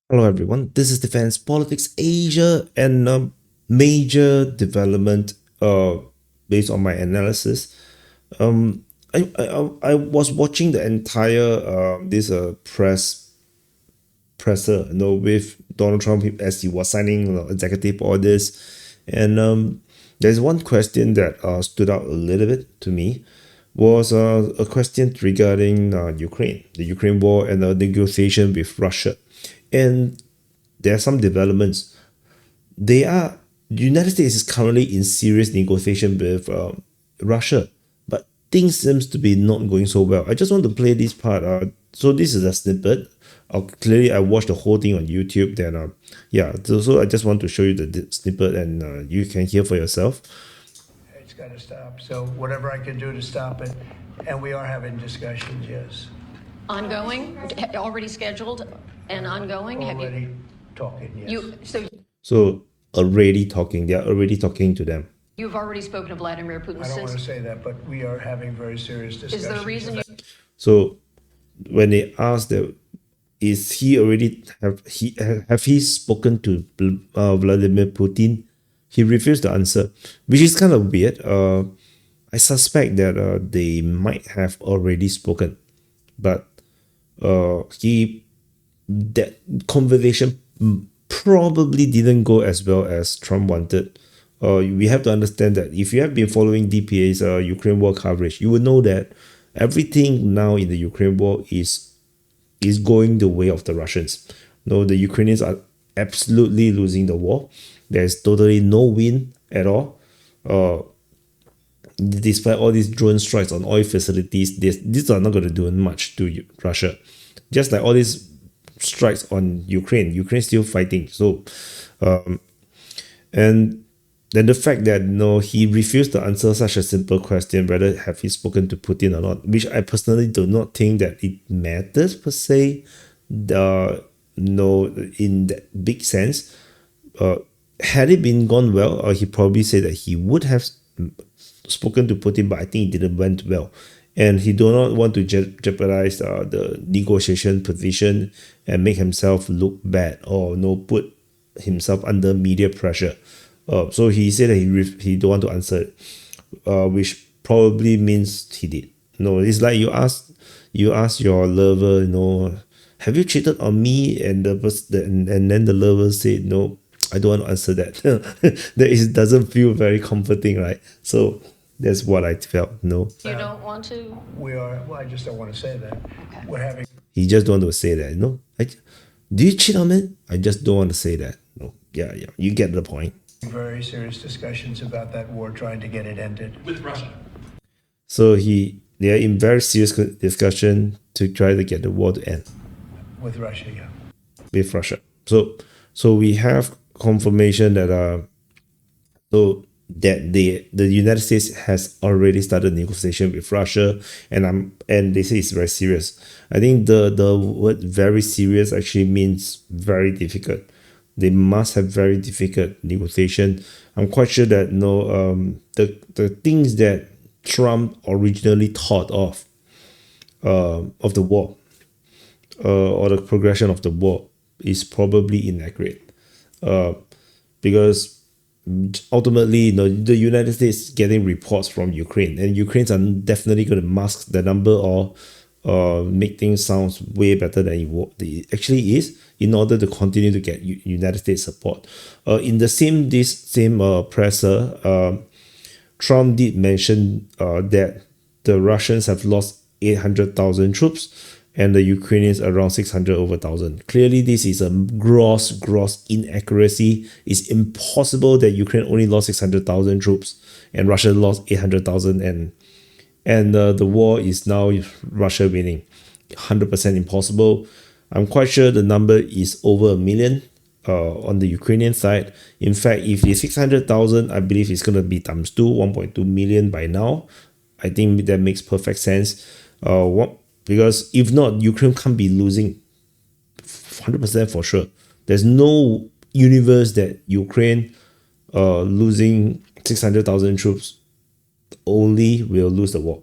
Hello, everyone. This is Defense Politics Asia, and major development. Based on my analysis, I was watching the entire this presser, with Donald Trump as he was signing executive orders, and there's one question that stood out a little bit to me, was a question regarding the Ukraine war, and the negotiation with Russia, and there are some developments. The United States is currently in serious negotiation with Russia, but things seems to be not going so well. I just want to play this part. So this is a snippet. Clearly, I watched the whole thing on YouTube. Then, so I just want to show you the snippet, and you can hear for yourself. It's got to stop. So whatever I can do to stop it, and we are having discussions. Yes. Ongoing, already scheduled, and ongoing. Already talking. Yes. So already talking. They are already talking to them. You've already spoken to Vladimir Putin. I don't want to say that, but we are having very serious discussions. Is there a reason? So when they asked that, is he already have he spoken to Vladimir Putin? He refused to answer, which is kind of weird. I suspect that they might have already spoken, but that conversation probably didn't go as well as Trump wanted. We have to understand that if you have been following DPA's Ukraine war coverage, you will know that everything now in the Ukraine war is going the way of the Russians. No, the Ukrainians are absolutely losing the war. There's totally no win at all. Despite all these drone strikes on oil facilities, these are not going to do much to Russia. Just like all these strikes on Ukraine's still fighting. So, and then the fact that he refused to answer such a simple question, whether have he spoken to Putin or not, which I personally do not think that it matters per se. In that big sense, had it been gone well, he probably said that he would have spoken to Putin, but I think it didn't went well, and he do not want to jeopardize the negotiation position and make himself look bad, or put himself under media pressure. So he said that he don't want to answer it, which probably means he did. It's like you ask your lover, have you cheated on me? And then the lover said, no, I don't want to answer that. That doesn't feel very comforting, right? So that's what I felt. You don't want to? We are. Well, I just don't want to say that. Okay. We're having. He just don't want to say that. Do you cheat on me? I just don't want to say that. No. Yeah. You get the point. Very serious discussions about that war, trying to get it ended with Russia. So they are in very serious discussion to try to get the war to end with Russia. Yeah. With Russia. So we have confirmation that the United States has already started negotiation with Russia, and they say it's very serious. I think the word very serious actually means very difficult. They must have very difficult negotiation. I'm quite sure that the things that Trump originally thought of the war, or the progression of the war, is probably inaccurate, because ultimately, the United States getting reports from Ukraine, and Ukrainians are definitely going to mask the number, or make things sound way better than it actually is, in order to continue to get United States support. In the same presser, Trump did mention that the Russians have lost 800,000 troops, and the Ukrainians around 600,000. Clearly, this is a gross inaccuracy. It's impossible that Ukraine only lost 600,000 troops and Russia lost 800,000, and the war is now Russia winning. 100% impossible. I'm quite sure the number is over 1 million on the Ukrainian side. In fact, if it's 600,000, I believe it's going to be times 2, 1.2 million by now. I think that makes perfect sense. Because if not, Ukraine can't be losing 100% for sure. There's no universe that Ukraine losing 600,000 troops only will lose the war.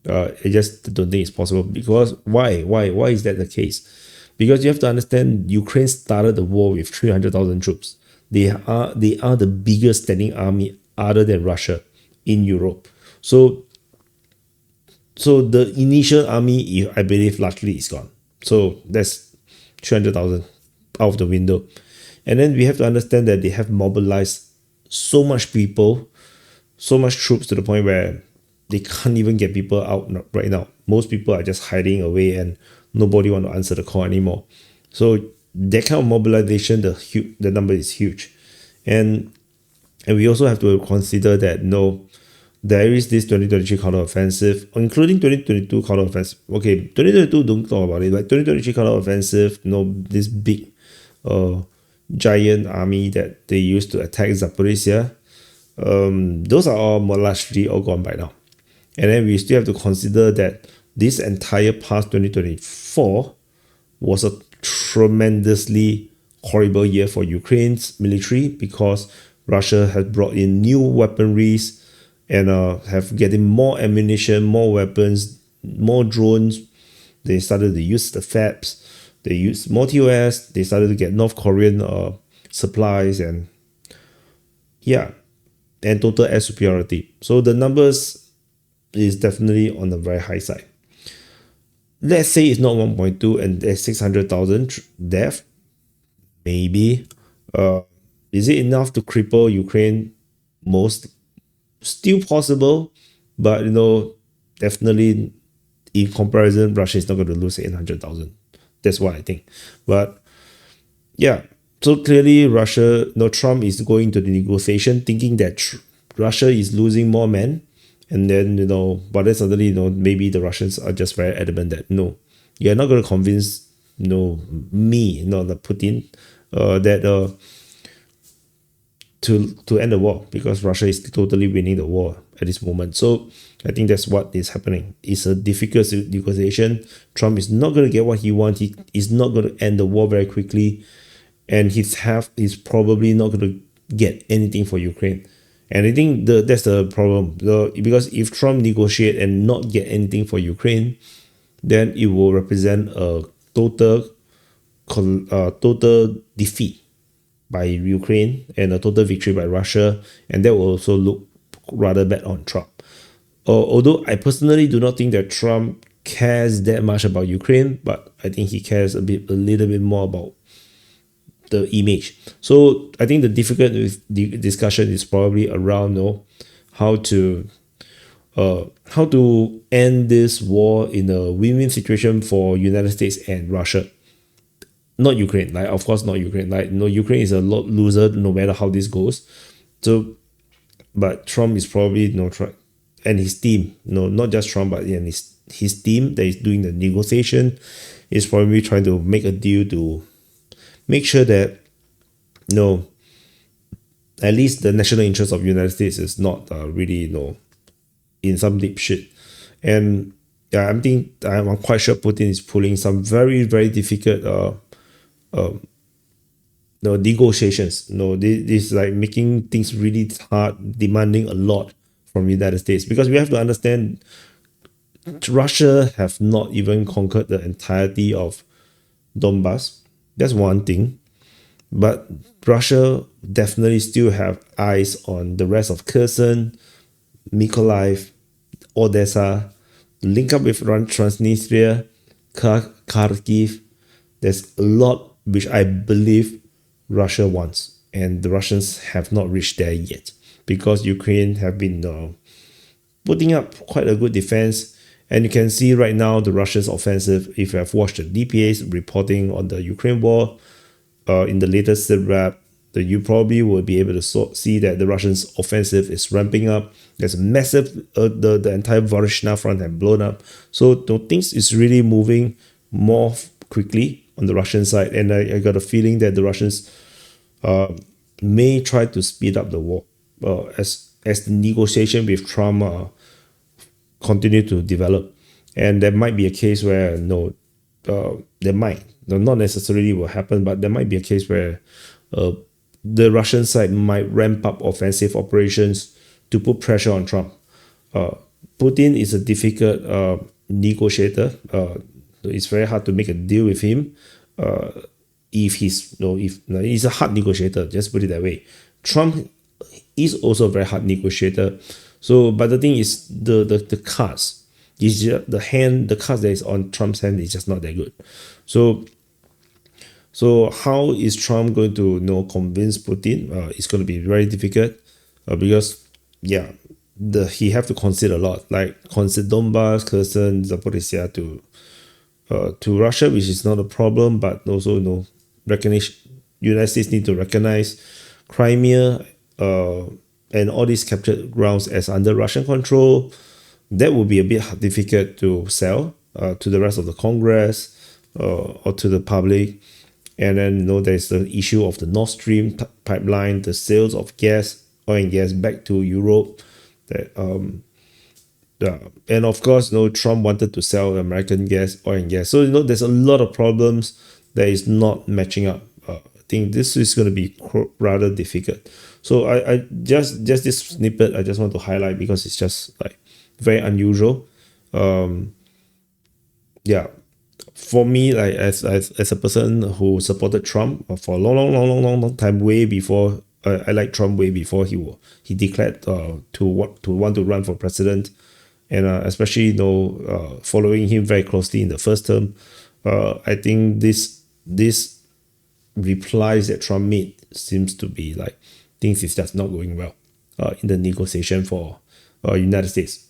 I just don't think it's possible. Because why is that the case? because you have to understand Ukraine started the war with 300,000 troops. They are the biggest standing army other than Russia in Europe. So the initial army, I believe, largely is gone. So that's 300,000 out of the window. And then we have to understand that they have mobilized so much people, so much troops to the point where they can't even get people out right now. Most people are just hiding away and nobody want to answer the call anymore. So that kind of mobilization, the number is huge. And we also have to consider that there is this 2023 counteroffensive, including 2022 counteroffensive. Okay, 2022, don't talk about it. Like 2023 counteroffensive, this big giant army that they used to attack Zaporizhia, those are all largely all gone by now. And then we still have to consider that this entire past 2024 was a tremendously horrible year for Ukraine's military, because Russia has brought in new weaponries and have getting more ammunition, more weapons, more drones. They started to use the FABs. They used multi-OS. They started to get North Korean supplies and total air superiority. So the numbers is definitely on the very high side. Let's say it's not 1.2 and there's 600,000 deaths. Maybe. Is it enough to cripple Ukraine? Still possible, but definitely in comparison, Russia is not going to lose 800,000. That's what I think. But yeah, so clearly Trump is going to the negotiation thinking that Russia is losing more men. And then, but then suddenly, maybe the Russians are just very adamant that no, you're not going to convince, me, the Putin, that to end the war, because Russia is totally winning the war at this moment. So I think that's what is happening. It's a difficult negotiation. Trump is not going to get what he wants. He is not going to end the war very quickly, and he's probably not going to get anything for Ukraine. And I think that's the problem. Because if Trump negotiate and not get anything for Ukraine, then it will represent a total defeat by Ukraine and a total victory by Russia, and that will also look rather bad on Trump. Although I personally do not think that Trump cares that much about Ukraine, but I think he cares a little bit more about the image. So I think the difficult discussion is probably around how to end this war in a win-win situation for United States and Russia. Not Ukraine, of course not Ukraine. Ukraine is a lot loser no matter how this goes. So, but Trump is probably and his team, not just Trump, but his team that is doing the negotiation is probably trying to make a deal to make sure that at least the national interest of the United States is not really in some deep shit. And I'm quite sure Putin is pulling some very, very difficult negotiations. This is like making things really hard, demanding a lot from the United States, because we have to understand Russia have not even conquered the entirety of Donbass. That's one thing. But Russia definitely still have eyes on the rest of Kherson, Mykolaiv, Odessa, link up with Transnistria, Kharkiv. There's a lot which I believe Russia wants, and the Russians have not reached there yet, because Ukraine have been putting up quite a good defense. And you can see right now the Russians' offensive, if you have watched the DPA's reporting on the Ukraine war in the latest SITREP, you probably will be able to see that the Russians' offensive is ramping up. There's a massive, the entire Voronezh front have blown up. So things is really moving more quickly on the Russian side. And I got a feeling that the Russians may try to speed up the war as the negotiation with Trump continue to develop. And there might be a case where there might, not necessarily will happen, but there might be a case where the Russian side might ramp up offensive operations to put pressure on Trump. Putin is a difficult negotiator. It's very hard to make a deal with him. if he's if he's a hard negotiator, just put it that way. Trump is also a very hard negotiator. So, but the thing is, the cards is just the cards that is on Trump's hand is just not that good. So how is Trump going to convince Putin? It's going to be very difficult because he have to consider a lot, like consider Donbass, Kherson, Zaporizhia to Russia, which is not a problem, but also recognition. United States need to recognize Crimea and all these captured grounds as under Russian control. That would be a bit difficult to sell to the rest of the Congress or to the public. And then there's the issue of the Nord Stream pipeline, the sales of oil and gas back to Europe. That and of course, Trump wanted to sell American oil and gas. So there's a lot of problems that is not matching up. I think this is going to be rather difficult. So I just this snippet I just want to highlight because it's just like very unusual. For me, like as a person who supported Trump for a long time, way before I liked Trump way before he declared to want to run for president, and especially following him very closely in the first term. I think this replies that Trump made seems to be like things is just not going well in the negotiation for United States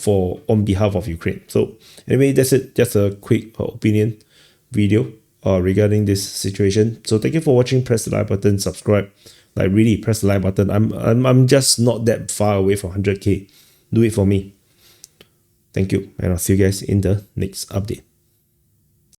on behalf of Ukraine. So anyway, that's it. Just a quick opinion video regarding this situation. So thank you for watching. Press the like button, subscribe. Like really, press the like button. I'm just not that far away from 100K. Do it for me. Thank you, and I'll see you guys in the next update.